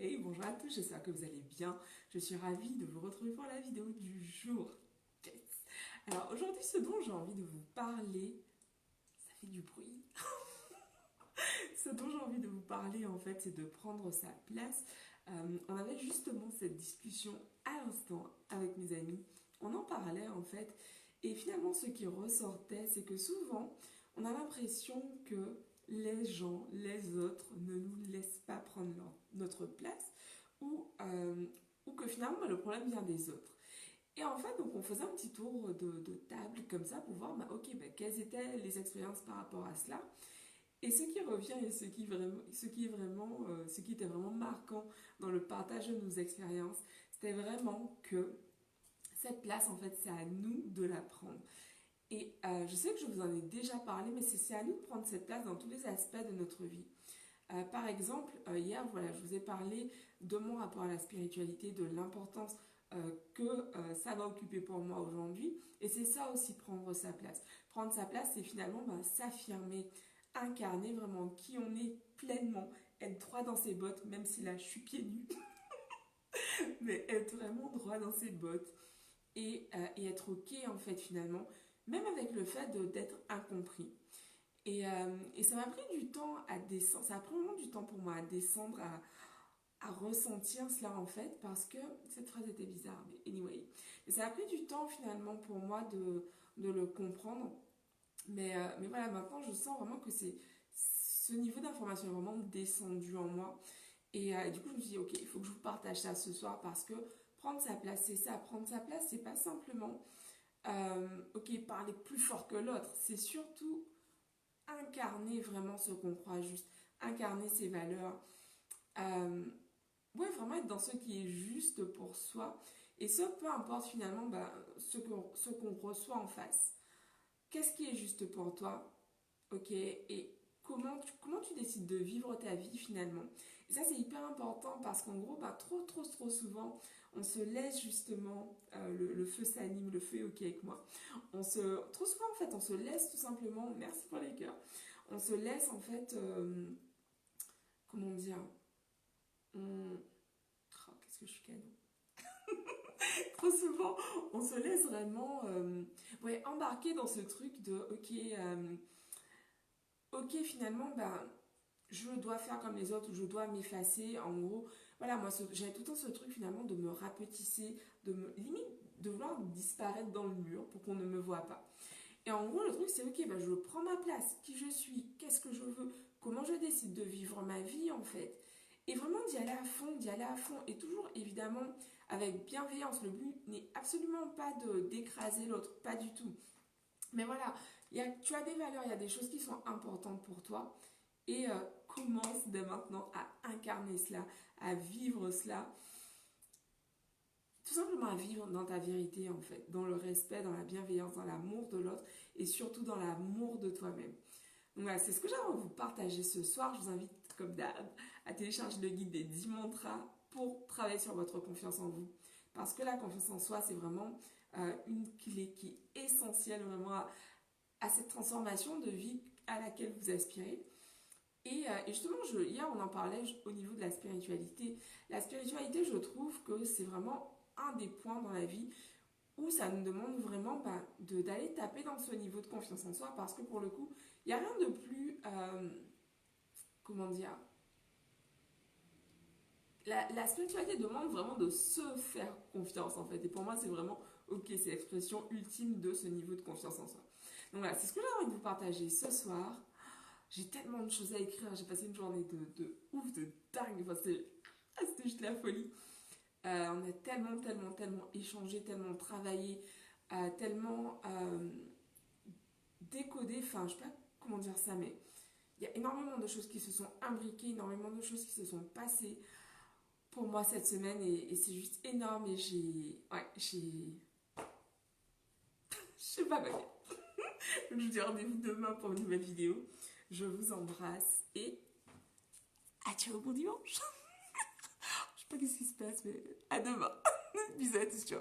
Hey, bonjour à tous, j'espère que vous allez bien. Je suis ravie de vous retrouver pour la vidéo du jour. Yes. Alors aujourd'hui, ce dont j'ai envie de vous parler, ça fait du bruit. Ce dont j'ai envie de vous parler en fait, c'est de prendre sa place. On avait justement cette discussion à l'instant avec mes amis. On en parlait en fait. Et finalement, ce qui ressortait, c'est que souvent, on a l'impression que les gens, les autres, ne nous laissent pas prendre notre place ou, euh, ou que finalement, le problème vient des autres. Et en fait, donc on faisait un petit tour de table comme ça pour voir, ok, quelles étaient les expériences par rapport à cela. Et ce qui revient et ce qui était vraiment marquant dans le partage de nos expériences, c'était vraiment que cette place, en fait, c'est à nous de la prendre. Et je sais que je vous en ai déjà parlé, mais c'est à nous de prendre cette place dans tous les aspects de notre vie. Par exemple, hier, voilà, je vous ai parlé de mon rapport à la spiritualité, de l'importance que ça va occuper pour moi aujourd'hui. Et c'est ça aussi, prendre sa place. Prendre sa place, c'est finalement s'affirmer, incarner vraiment qui on est pleinement, être droit dans ses bottes, même si là je suis pieds nus, mais être vraiment droit dans ses bottes et être ok en fait finalement, même avec le fait d'être incompris. Et ça m'a pris du temps à descendre, ça a pris vraiment du temps pour moi à descendre, à ressentir cela en fait, parce que cette phrase était bizarre, mais anyway. Et ça a pris du temps finalement pour moi de le comprendre. Mais voilà, maintenant je sens vraiment que ce niveau d'information est vraiment descendu en moi. Et du coup, je me suis dit, ok, il faut que je vous partage ça ce soir parce que prendre sa place, c'est ça. Prendre sa place, c'est pas simplement, ok, parler plus fort que l'autre. C'est surtout incarner vraiment ce qu'on croit juste, incarner ses valeurs. Euh, ouais, vraiment être dans ce qui est juste pour soi. Et ce, peu importe finalement ce qu'on reçoit en face. Qu'est-ce qui est juste pour toi? Ok, et comment tu décides de vivre ta vie finalement? Et ça, c'est hyper important parce qu'en gros, trop souvent, on se laisse justement, le feu s'anime, le feu est ok avec moi. Trop souvent, en fait, on se laisse tout simplement, merci pour les cœurs, on se laisse en fait, comment dire, on... Oh, qu'est-ce que je suis canon. Trop souvent, on se laisse vraiment ouais, embarquer dans ce truc de, ok, finalement, je dois faire comme les autres ou je dois m'effacer. En gros, voilà, moi, j'avais tout le temps ce truc finalement de me rapetisser, limite, de vouloir disparaître dans le mur pour qu'on ne me voit pas. Et en gros, le truc, c'est ok, je prends ma place, qui je suis, qu'est-ce que je veux, comment je décide de vivre ma vie en fait. Et vraiment d'y aller à fond, d'y aller à fond. Et toujours évidemment avec bienveillance. Le but n'est absolument pas d'écraser l'autre, pas du tout. Mais voilà, tu as des valeurs, il y a des choses qui sont importantes pour toi. Et commence dès maintenant à incarner cela, à vivre cela. Tout simplement à vivre dans ta vérité en fait, dans le respect, dans la bienveillance, dans l'amour de l'autre et surtout dans l'amour de toi-même. Donc voilà, c'est ce que j'aimerais vous partager ce soir. Je vous invite, comme d'hab, à télécharger le guide des 10 mantras pour travailler sur votre confiance en vous. Parce que la confiance en soi, c'est vraiment une clé qui est essentielle vraiment à cette transformation de vie à laquelle vous aspirez. Et justement, hier, on en parlait au niveau de la spiritualité. La spiritualité, je trouve que c'est vraiment un des points dans la vie où ça nous demande vraiment d'aller taper dans ce niveau de confiance en soi parce que pour le coup, il n'y a rien de plus, comment dire, la spiritualité demande vraiment de se faire confiance en fait. Et pour moi, c'est vraiment, ok, c'est l'expression ultime de ce niveau de confiance en soi. Donc voilà, c'est ce que j'ai envie de vous partager ce soir. J'ai tellement de choses à écrire, j'ai passé une journée de ouf, de dingue, enfin, c'était juste la folie. On a tellement échangé, tellement travaillé, tellement décodé, enfin je sais pas comment dire ça, mais il y a énormément de choses qui se sont imbriquées, énormément de choses qui se sont passées pour moi cette semaine et c'est juste énorme et je sais pas quoi dire. Donc je vous dis rendez-vous demain pour une nouvelle vidéo. Je vous embrasse et à ciao bon dimanche. Je sais pas qu'est-ce qui se passe mais à demain. Bisous à tous, ciao.